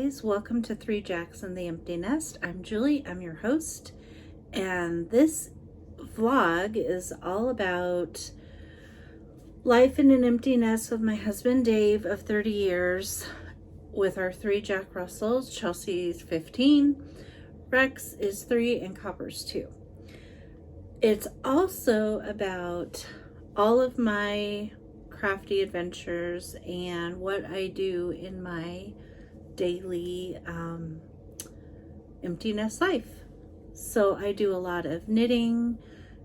guys, welcome to Three Jacks and the Empty Nest. I'm Julie, I'm your host, and this vlog is all about life in an empty nest with my husband Dave of 30 years with our three Jack Russells. Chelsea's 15, Rex is 3, and Copper's 2. It's also about all of my crafty adventures and what I do in my daily empty nest life. So I do a lot of knitting,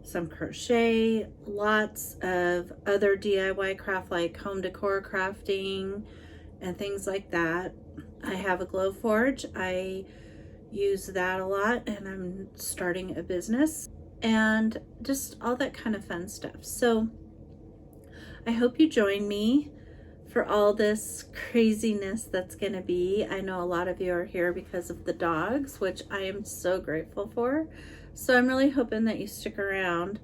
some crochet, lots of other DIY craft like home decor crafting and things like that. I have a glow forge. I use that a lot, and I'm starting a business and just all that kind of fun stuff. So I hope you join me for all this craziness that's going to be. I know a lot of you are here because of the dogs, which I am so grateful for. So I'm really hoping that you stick around.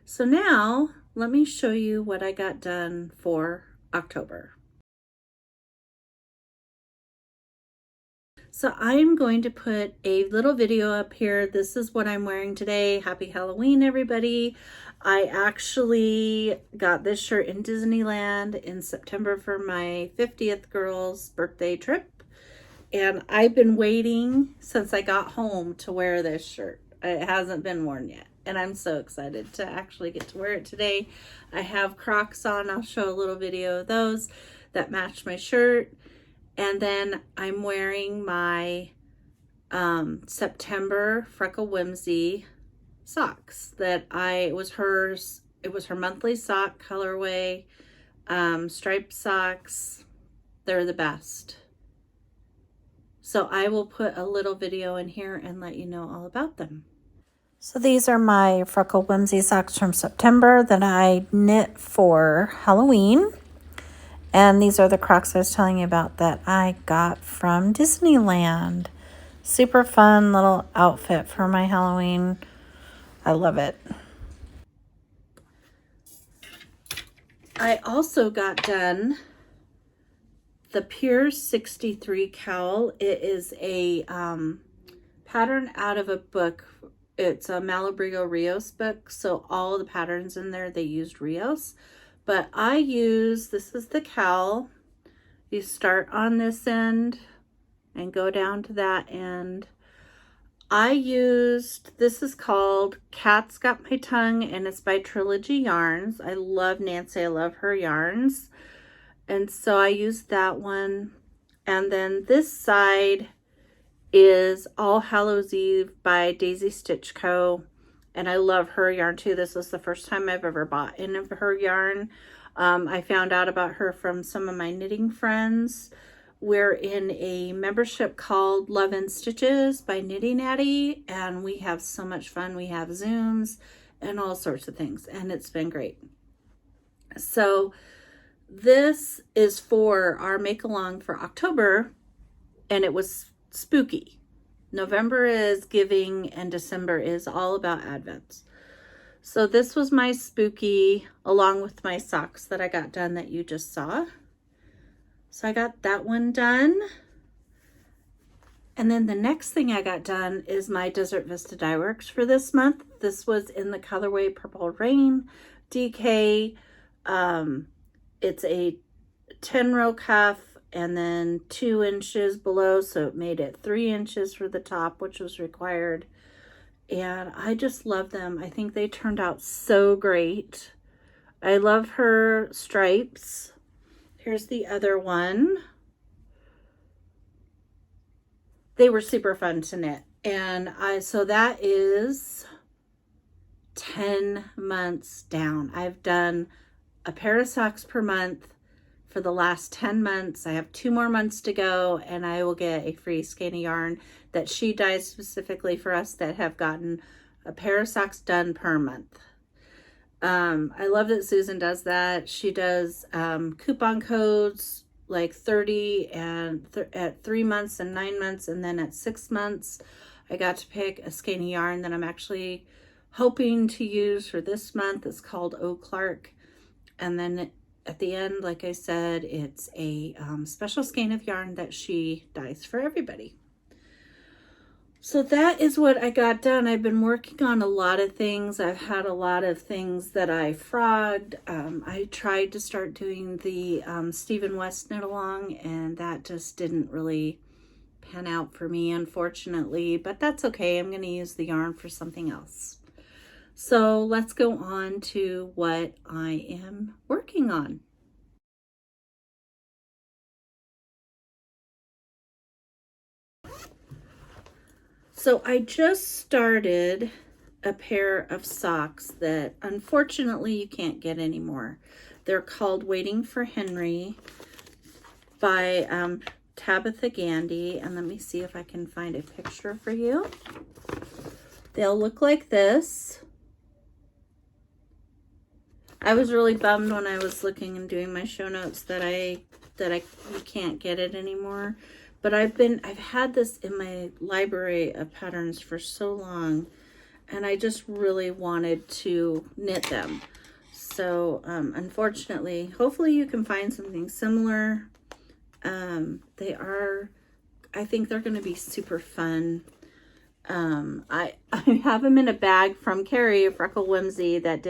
So now let me show you what I got done for October. So I'm going to put a little video up here. This is what I'm wearing today. Happy Halloween, everybody. I actually got this shirt in Disneyland in September for my 50th girl's birthday trip. And I've been waiting since I got home to wear this shirt. It hasn't been worn yet. And I'm so excited to actually get to wear it today. I have Crocs on. I'll show a little video of those that match my shirt. And then I'm wearing my September Freckle Whimsy socks that it was her monthly sock colorway, striped socks. They're the best. So I will put a little video in here and let you know all about them. So these are my Freckle Whimsy socks from September that I knit for Halloween. And these are the Crocs I was telling you about that I got from Disneyland. Super fun little outfit for my Halloween. I love it. I also got done the Pure 63 cowl. It is a pattern out of a book. It's a Malabrigo Rios book. So all the patterns in there, they used Rios. But this is the cowl. You start on this end and go down to that end. This is called Cat's Got My Tongue, and it's by Trilogy Yarns. I love Nancy. I love her yarns. And so I used that one. And then this side is All Hallows Eve by Daisy Stitch Co. And I love her yarn too. This is the first time I've ever bought any of her yarn. I found out about her from some of my knitting friends. We're in a membership called Love and Stitches by Knitting Natty, and we have so much fun. We have Zooms and all sorts of things, and it's been great. So this is for our make-along for October, and it was spooky. November is giving and December is all about Advents. So this was my spooky along with my socks that I got done that you just saw. So I got that one done. And then the next thing I got done is my Desert Vista Dye Works for this month. This was in the colorway Purple Rain DK. It's a 10 row cuff and then 2 inches below, so it made it 3 inches for the top, which was required. And I just love them. I think they turned out so great. I love her stripes. Here's the other one. They were super fun to knit. And so that is 10 months down. I've done a pair of socks per month for the last 10 months. I have 2 more months to go, and I will get a free skein of yarn that she dyes specifically for us that have gotten a pair of socks done per month. I love that Susan does that. She does coupon codes like 30 and at 3 months and 9 months, and then at 6 months I got to pick a skein of yarn that I'm actually hoping to use for this month. It's called Eau Clark, and then at the end, like I said, it's a special skein of yarn that she dyes for everybody. So that is what I got done. I've been working on a lot of things. I've had a lot of things that I frogged. I tried to start doing the Stephen West knit along, and that just didn't really pan out for me, unfortunately, but that's okay. I'm going to use the yarn for something else. So let's go on to what I am working on. So I just started a pair of socks that unfortunately you can't get anymore. They're called Waiting for Henry by Tabitha Gandy, and let me see if I can find a picture for you. They'll look like this. I was really bummed when I was looking and doing my show notes that you can't get it anymore. But I've had this in my library of patterns for so long, and I just really wanted to knit them. So unfortunately, hopefully you can find something similar. I think they're going to be super fun. I have them in a bag from Carrie, Freckle Whimsy, that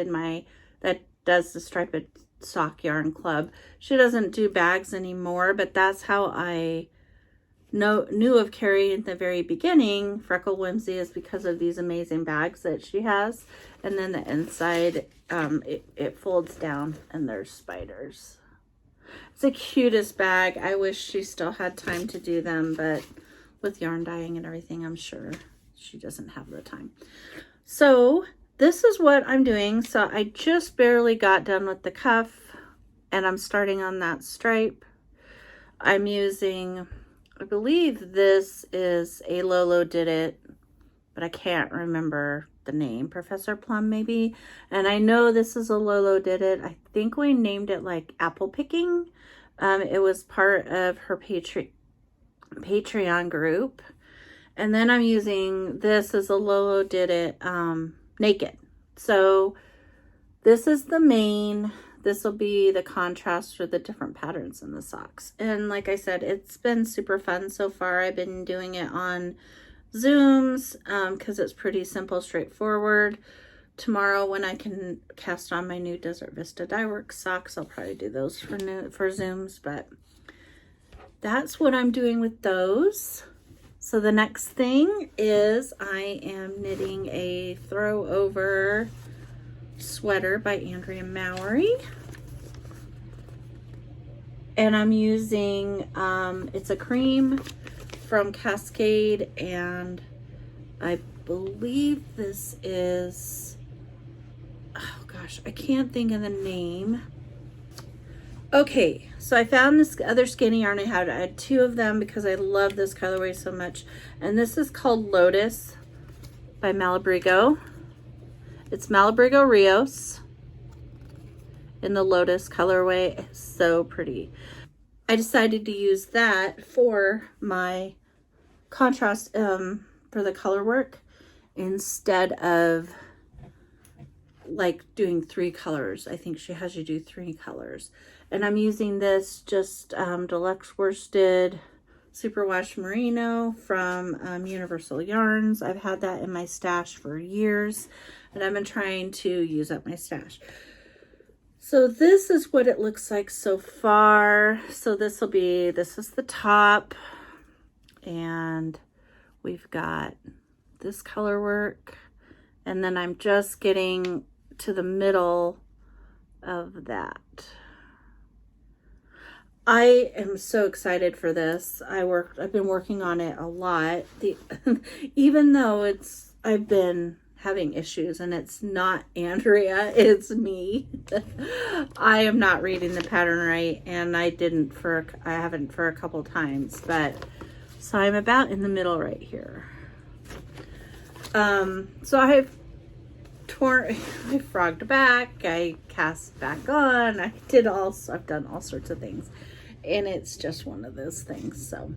does the Striped Sock Yarn Club. She doesn't do bags anymore, but that's how I knew of Carrie in the very beginning. Freckle Whimsy is because of these amazing bags that she has, and then the inside it folds down and there's spiders. It's the cutest bag. I wish she still had time to do them, but with yarn dyeing and everything, I'm sure she doesn't have the time. So this is what I'm doing. So I just barely got done with the cuff, and I'm starting on that stripe. I'm using, I believe this is a Lolo Did It, but I can't remember the name. Professor Plum, maybe. And I know this is a Lolo Did It. I think we named it like Apple Picking. It was part of her Patreon group. And then I'm using this as a Lolo Did It Naked. So this is the main. This will be the contrast for the different patterns in the socks. And like I said, it's been super fun so far. I've been doing it on Zooms because it's pretty simple, straightforward. Tomorrow when I can cast on my new Desert Vista Dye Works socks, I'll probably do those for Zooms, but that's what I'm doing with those. So the next thing is I am knitting a throw over sweater by Andrea Mowry, and I'm using it's a cream from Cascade, and I believe this is, oh gosh, I can't think of the name. Okay, so I found this other skein yarn. I had two of them because I love this colorway so much, and this is called Lotus by Malabrigo. It's Malabrigo Rios in the Lotus colorway. It's so pretty. I decided to use that for my contrast for the color work instead of like doing 3 colors. I think she has you do 3 colors. And I'm using this just Deluxe Worsted Superwash Merino from Universal Yarns. I've had that in my stash for years, and I've been trying to use up my stash. So this is what it looks like so far. So this is the top, and we've got this color work, and then I'm just getting to the middle of that. I am so excited for this. I've been working on it a lot. Even though I've been having issues, and it's not Andrea, it's me. I am not reading the pattern right, and I haven't for a couple times, but so I'm about in the middle right here. So I frogged back, I cast back on, I've done all sorts of things, and it's just one of those things. So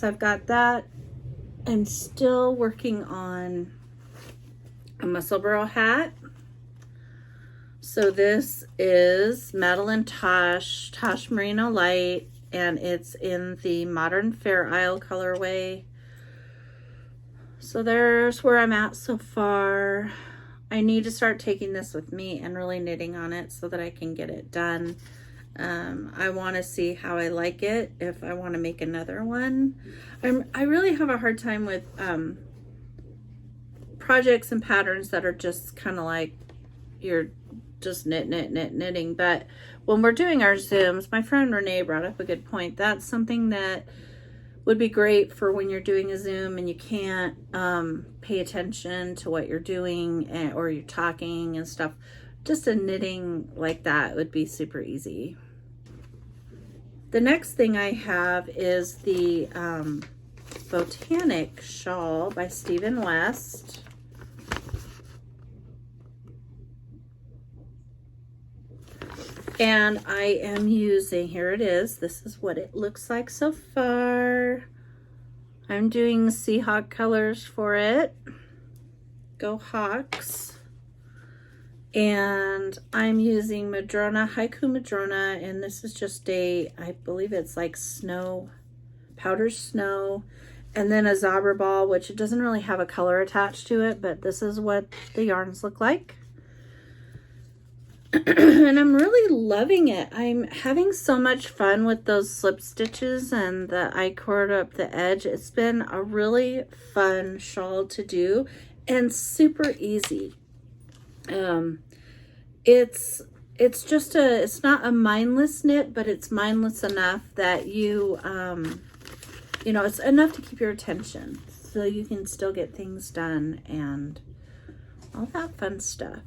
I've got that. I'm still working on a Musselburgh hat. So this is Madeline Tosh Merino Light, and it's in the Modern Fair Isle colorway. So there's where I'm at so far. I need to start taking this with me and really knitting on it so that I can get it done. I want to see how I like it, if I want to make another one. I really have a hard time with projects and patterns that are just kind of like you're just knitting. But when we're doing our Zooms, my friend Renee brought up a good point. That's something that would be great for when you're doing a Zoom and you can't pay attention to what you're doing, or you're talking and stuff. Just a knitting like that would be super easy. The next thing I have is the Botanic Shawl by Stephen West. And I am using, here it is, this is what it looks like so far. I'm doing Seahawk colors for it. Go Hawks. And I'm using Madrona, Haiku Madrona, and this is just I believe it's like snow, powdered snow, and then a Zobber Ball, which it doesn't really have a color attached to it, but this is what the yarns look like. And I'm really loving it. I'm having so much fun with those slip stitches and the I-cord up the edge. It's been a really fun shawl to do and super easy. It's not a mindless knit, but it's mindless enough that you know, it's enough to keep your attention so you can still get things done and all that fun stuff.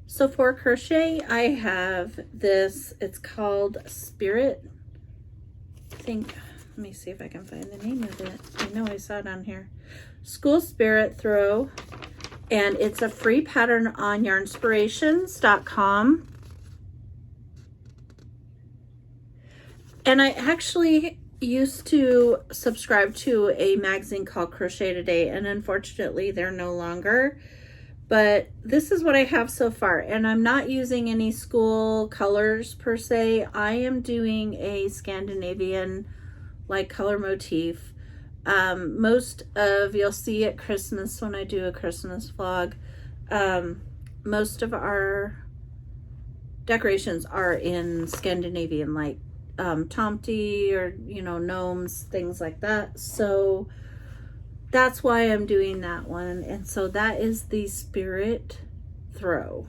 So for crochet, I have this, it's called Spirit. Let me see if I can find the name of it. I know I saw it on here. School Spirit Throw. And it's a free pattern on yarnspirations.com. And I actually used to subscribe to a magazine called Crochet Today, and unfortunately they're no longer. But this is what I have so far, and I'm not using any school colors per se. I am doing a Scandinavian like color motif. Most of, you'll see at Christmas when I do a Christmas vlog, most of our decorations are in Scandinavian, like tomte or, you know, gnomes, things like that. So that's why I'm doing that one. And so that is the Spirit Throw.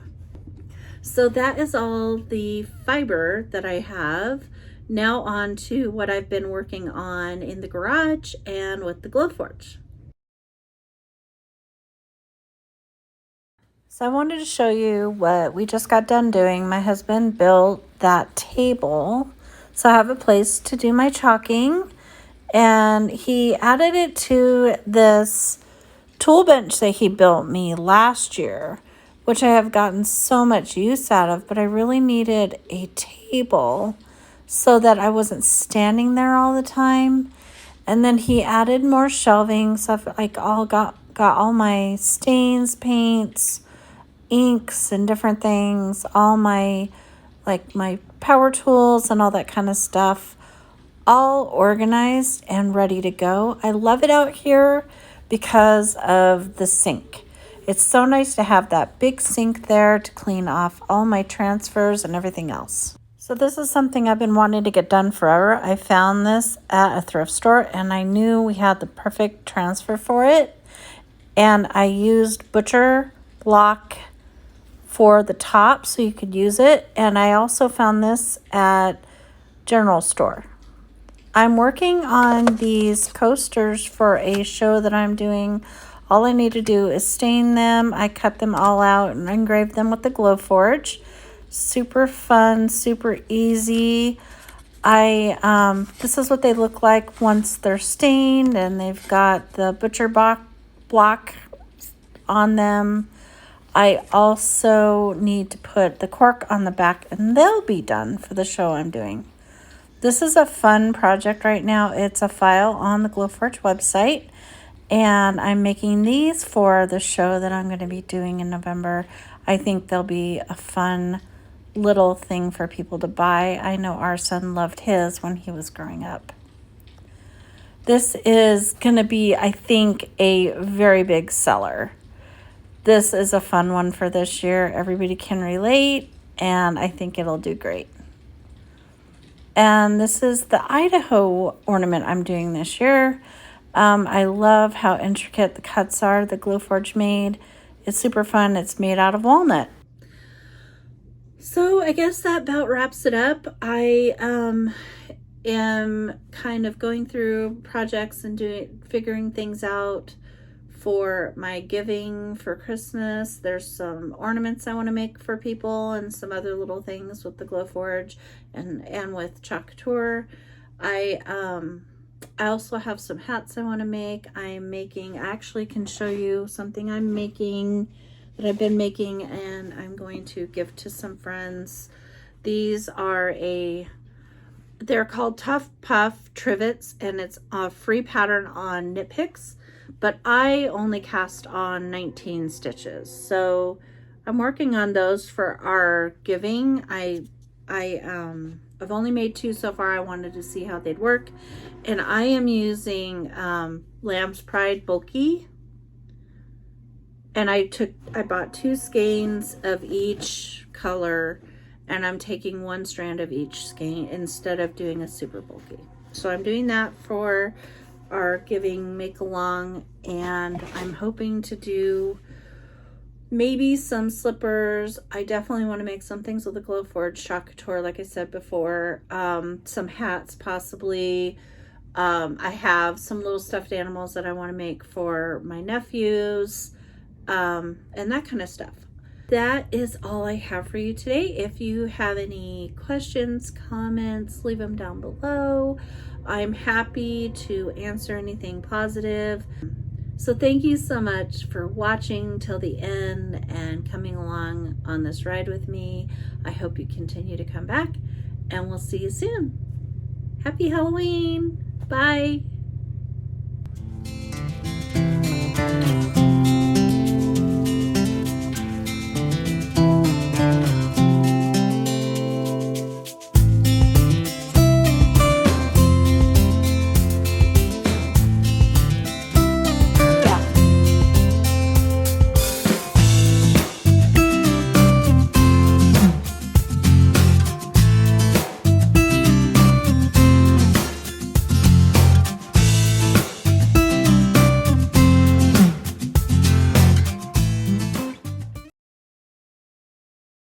So that is all the fiber that I have. Now on to what I've been working on in the garage and with the Glowforge. So I wanted to show you what we just got done doing. My husband built that table, so I have a place to do my chalking, and he added it to this tool bench that he built me last year, which I have gotten so much use out of, but I really needed a table so that I wasn't standing there all the time. And then he added more shelving, so I've like got all my stains, paints, inks, and different things, all my my power tools and all that kind of stuff, all organized and ready to go. I love it out here because of the sink. It's so nice to have that big sink there to clean off all my transfers and everything else. So this is something I've been wanting to get done forever. I found this at a thrift store and I knew we had the perfect transfer for it. And I used butcher block for the top so you could use it. And I also found this at General Store. I'm working on these coasters for a show that I'm doing. All I need to do is stain them. I cut them all out and engrave them with the Glowforge. Super fun, super easy. This is what they look like once they're stained, and they've got the butcher block on them. I also need to put the cork on the back, and they'll be done for the show I'm doing. This is a fun project right now. It's a file on the Glowforge website, and I'm making these for the show that I'm going to be doing in November. I think they'll be a fun little thing for people to buy. I know our son loved his when he was growing up. This is going to be, I think, a very big seller. This is a fun one for this year. Everybody can relate, and I think it'll do great. And this is the Idaho ornament I'm doing this year. I love how intricate the cuts are the Glowforge made. It's super fun. It's made out of walnut. So I guess that about wraps it up. I am kind of going through projects and figuring things out for my giving for Christmas. There's some ornaments I want to make for people and some other little things with the Glowforge and with Chalk Couture. I also have some hats I want to make. I actually can show you something I'm making that I've been making, and I'm going to give to some friends. These are they're called Tough Puff Trivets, and it's a free pattern on Knit Picks, but I only cast on 19 stitches. So I'm working on those for our giving. I've only made 2 so far. I wanted to see how they'd work. And I am using Lamb's Pride Bulky. And I bought 2 skeins of each color, and I'm taking 1 strand of each skein instead of doing a super bulky. So I'm doing that for our giving make along, and I'm hoping to do maybe some slippers. I definitely want to make some things with the Glowforge Chalk Couture, like I said before. Some hats possibly. I have some little stuffed animals that I want to make for my nephews. And that kind of stuff. That is all I have for you today. If you have any questions, comments, leave them down below. I'm happy to answer anything positive. So thank you so much for watching till the end and coming along on this ride with me. I hope you continue to come back, and we'll see you soon. Happy Halloween. Bye.